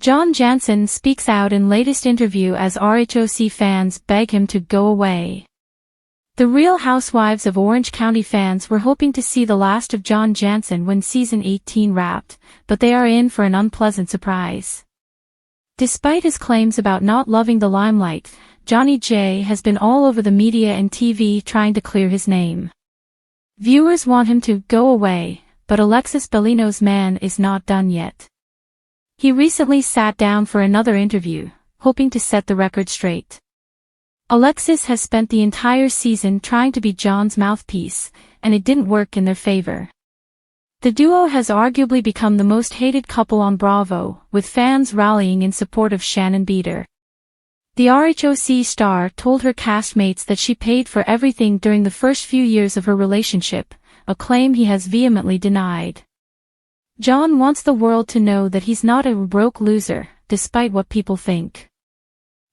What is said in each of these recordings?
John Janssen speaks out in latest interview as ROASTS fans beg him to go away. The Real Housewives of Orange County fans were hoping to see the last of John Janssen when season 18 wrapped, but they are in for an unpleasant surprise. Despite his claims about not loving the limelight, Johnny J has been all over the media and TV trying to clear his name. Viewers want him to go away, but Alexis Bellino's man is not done yet. He recently sat down for another interview, hoping to set the record straight. Alexis has spent the entire season trying to be John's mouthpiece, and it didn't work in their favor. The duo has arguably become the most hated couple on Bravo, with fans rallying in support of Shannon Beater. The ROASTS star told her castmates that she paid for everything during the first few years of her relationship, a claim he has vehemently denied. John wants the world to know that he's not a broke loser, despite what people think.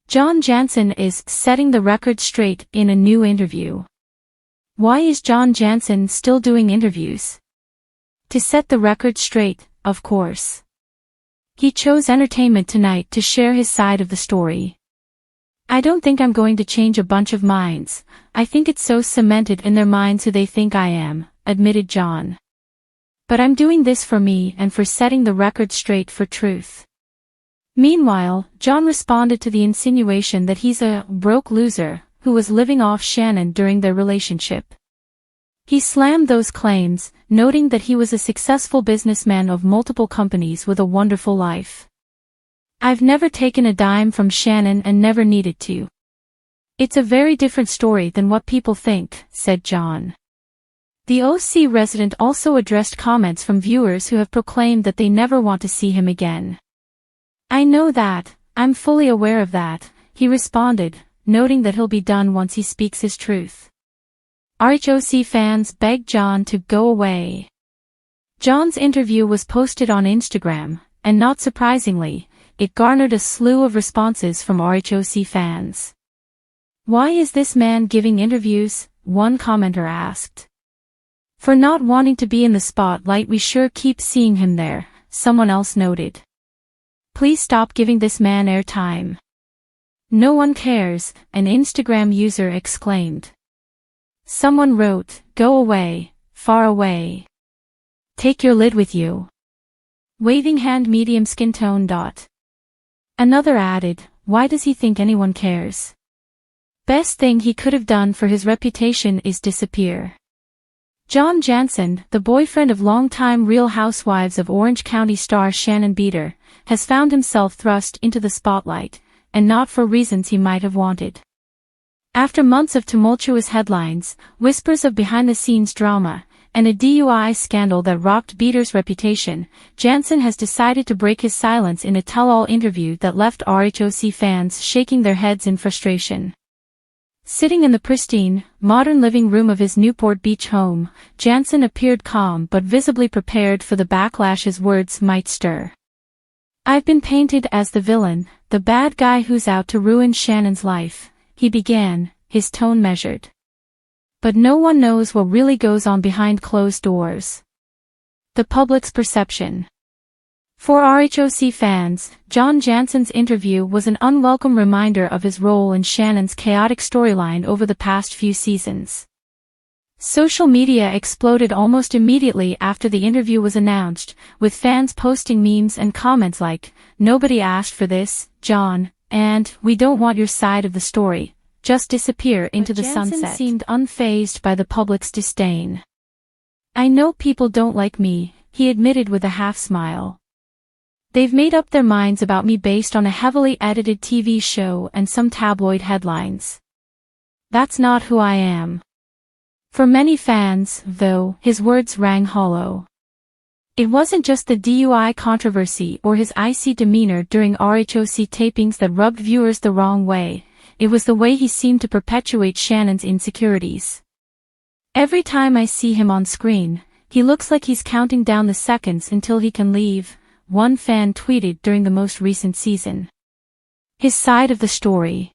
John Janssen is setting the record straight in a new interview. Why is John Janssen still doing interviews? To set the record straight, of course. He chose Entertainment Tonight to share his side of the story. I don't think I'm going to change a bunch of minds. I think it's so cemented in their minds who they think I am, admitted John. But I'm doing this for me and for setting the record straight for truth. Meanwhile, John responded to the insinuation that he's a broke loser who was living off Shannon during their relationship. He slammed those claims, noting that he was a successful businessman of multiple companies with a wonderful life. I've never taken a dime from Shannon and never needed to. It's a very different story than what people think, said John. The OC resident also addressed comments from viewers who have proclaimed that they never want to see him again. I know that, I'm fully aware of that, he responded, noting that he'll be done once he speaks his truth. ROASTS fans begged John to go away. John's interview was posted on Instagram, and not surprisingly, it garnered a slew of responses from ROASTS fans. Why is this man giving interviews? One commenter asked. For not wanting to be in the spotlight, we sure keep seeing him there, someone else noted. Please stop giving this man airtime. No one cares, an Instagram user exclaimed. Someone wrote, go away, far away. Take your lid with you. Waving hand medium skin tone. Another added, why does he think anyone cares? Best thing he could have done for his reputation is disappear. John Janssen, the boyfriend of longtime Real Housewives of Orange County star Shannon Beater, has found himself thrust into the spotlight, and not for reasons he might have wanted. After months of tumultuous headlines, whispers of behind-the-scenes drama, and a DUI scandal that rocked Beater's reputation, Janssen has decided to break his silence in a tell-all interview that left ROASTS fans shaking their heads in frustration. Sitting in the pristine, modern living room of his Newport Beach home, Janssen appeared calm but visibly prepared for the backlash his words might stir. I've been painted as the villain, the bad guy who's out to ruin Shannon's life, he began, his tone measured. But no one knows what really goes on behind closed doors. The public's perception. For ROASTS fans, John Janssen's interview was an unwelcome reminder of his role in Shannon's chaotic storyline over the past few seasons. Social media exploded almost immediately after the interview was announced, with fans posting memes and comments like, "Nobody asked for this, John," and "We don't want your side of the story, just disappear into the sunset." Janssen seemed unfazed by the public's disdain. "I know people don't like me," he admitted with a half-smile. "They've made up their minds about me based on a heavily edited TV show and some tabloid headlines. That's not who I am." For many fans, though, his words rang hollow. It wasn't just the DUI controversy or his icy demeanor during ROASTS tapings that rubbed viewers the wrong way, it was the way he seemed to perpetuate Shannon's insecurities. "Every time I see him on screen, he looks like he's counting down the seconds until he can leave," one fan tweeted during the most recent season. His side of the story.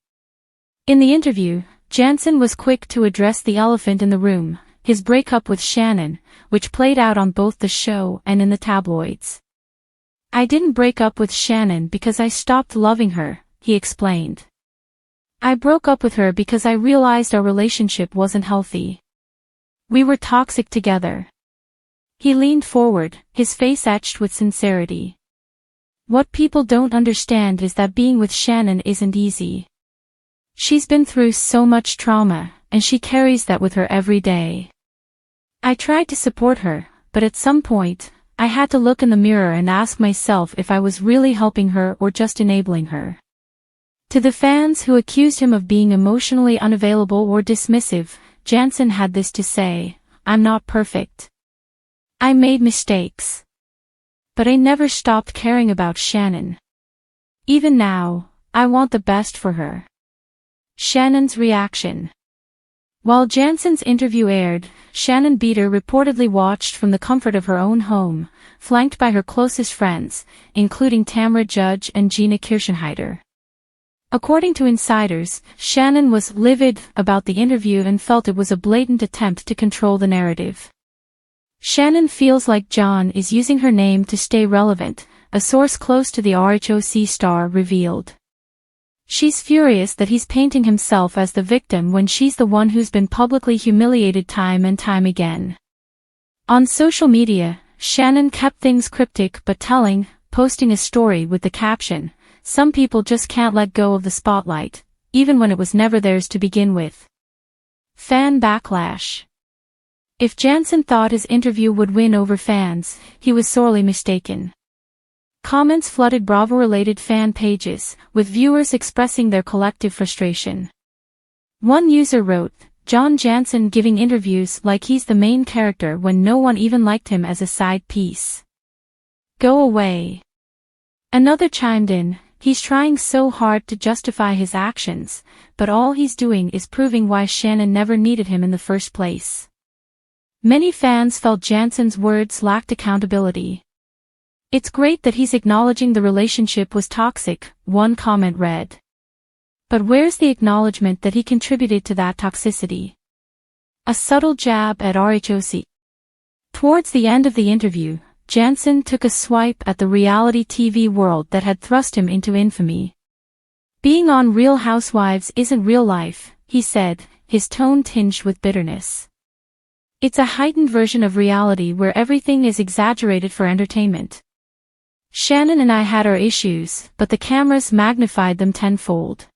In the interview, Janssen was quick to address the elephant in the room, his breakup with Shannon, which played out on both the show and in the tabloids. I didn't break up with Shannon because I stopped loving her, he explained. I broke up with her because I realized our relationship wasn't healthy. We were toxic together. He leaned forward, his face etched with sincerity. What people don't understand is that being with Shannon isn't easy. She's been through so much trauma, and she carries that with her every day. I tried to support her, but at some point, I had to look in the mirror and ask myself if I was really helping her or just enabling her. To the fans who accused him of being emotionally unavailable or dismissive, Jansen had this to say: "I'm not perfect. I made mistakes. But I never stopped caring about Shannon. Even now, I want the best for her." Shannon's reaction. While Jansen's interview aired, Shannon Beater reportedly watched from the comfort of her own home, flanked by her closest friends, including Tamra Judge and Gina Kirschenheiter. According to insiders, Shannon was livid about the interview and felt it was a blatant attempt to control the narrative. Shannon feels like John is using her name to stay relevant, a source close to the ROASTS star revealed. She's furious that he's painting himself as the victim when she's the one who's been publicly humiliated time and time again. On social media, Shannon kept things cryptic but telling, posting a story with the caption, "Some people just can't let go of the spotlight, even when it was never theirs to begin with." Fan backlash. If Jansen thought his interview would win over fans, he was sorely mistaken. Comments flooded Bravo-related fan pages, with viewers expressing their collective frustration. One user wrote, "John Jansen giving interviews like he's the main character when no one even liked him as a side piece. Go away." Another chimed in, "He's trying so hard to justify his actions, but all he's doing is proving why Shannon never needed him in the first place." Many fans felt Jansen's words lacked accountability. "It's great that he's acknowledging the relationship was toxic," one comment read. "But where's the acknowledgement that he contributed to that toxicity?" A subtle jab at ROASTS. Towards the end of the interview, Jansen took a swipe at the reality TV world that had thrust him into infamy. "Being on Real Housewives isn't real life," he said, his tone tinged with bitterness. "It's a heightened version of reality where everything is exaggerated for entertainment. Shannon and I had our issues, but the cameras magnified them tenfold."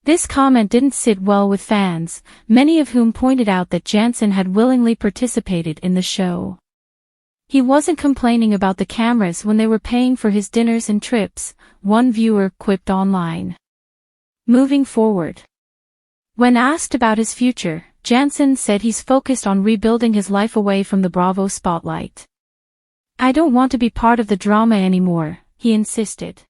This comment didn't sit well with fans, many of whom pointed out that Jansen had willingly participated in the show. He wasn't complaining about the cameras when they were paying for his dinners and trips, one viewer quipped online. Moving forward. When asked about his future, Jansen said he's focused on rebuilding his life away from the Bravo spotlight. "I don't want to be part of the drama anymore," he insisted.